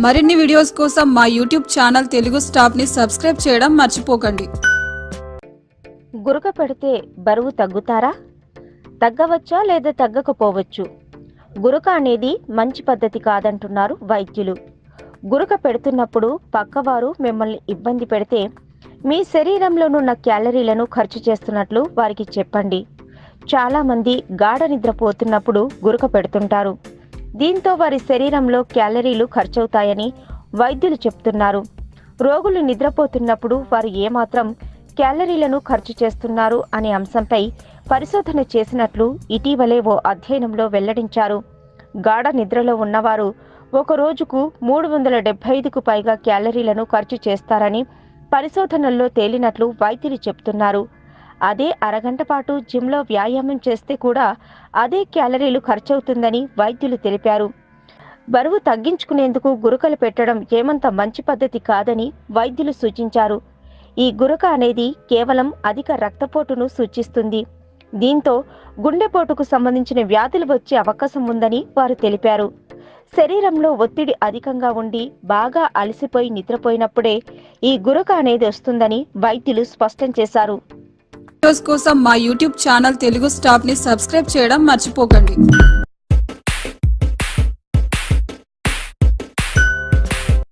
మరిన్ని వీడియోస్ కోసం మా యూట్యూబ్ ఛానల్ తెలుగు స్టాప్ ని సబ్స్క్రైబ్ చేయడం మర్చిపోకండి. గురక పెడితే బరువు తగ్గుతారా? తగ్గవచ్చా లేదా తగ్గకపోవచ్చు. గురక అనేది మంచి పద్ధతి కాదంటున్నారు వైద్యులు. గురక పెడుతున్నప్పుడు పక్కవారు మిమ్మల్ని ఇబ్బంది పెడితే మీ శరీరంలోనున్న క్యాలరీలను ఖర్చు చేస్తున్నట్లు వారికి చెప్పండి. చాలామంది గాఢ నిద్రపోతున్నప్పుడు గురక పెడుతుంటారు. దీంతో వారి శరీరంలో క్యాలరీలు ఖర్చవుతాయని వైద్యులు చెప్తున్నారు. రోగులు నిద్రపోతున్నప్పుడు వారు ఏమాత్రం క్యాలరీలను ఖర్చు చేస్తున్నారు అనే అంశంపై పరిశోధన చేసినట్లు ఇటీవలే ఓ అధ్యయనంలో వెల్లడించారు. గాఢ నిద్రలో ఉన్నవారు ఒక రోజుకు 375కు పైగా క్యాలరీలను ఖర్చు చేస్తారని పరిశోధనల్లో తేలినట్లు వైద్యులు చెప్తున్నారు. అదే అరగంట పాటు జిమ్లో వ్యాయామం చేస్తే కూడా అదే క్యాలరీలు ఖర్చవుతుందని వైద్యులు తెలిపారు. బరువు తగ్గించుకునేందుకు గురకలు పెట్టడం ఏమంత మంచి పద్ధతి కాదని వైద్యులు సూచించారు. ఈ గురక అనేది కేవలం అధిక రక్తపోటును సూచిస్తుంది. దీంతో గుండెపోటుకు సంబంధించిన వ్యాధులు వచ్చే అవకాశం ఉందని వారు తెలిపారు. శరీరంలో ఒత్తిడి అధికంగా ఉండి బాగా అలసిపోయి నిద్రపోయినప్పుడే ఈ గురక అనేది వస్తుందని వైద్యులు స్పష్టం చేశారు. వీడియోస్ కోసం మా యూట్యూబ్ ఛానల్ తెలుగు స్టాప్ ని సబ్స్క్రైబ్ చేయడం మర్చిపోకండి.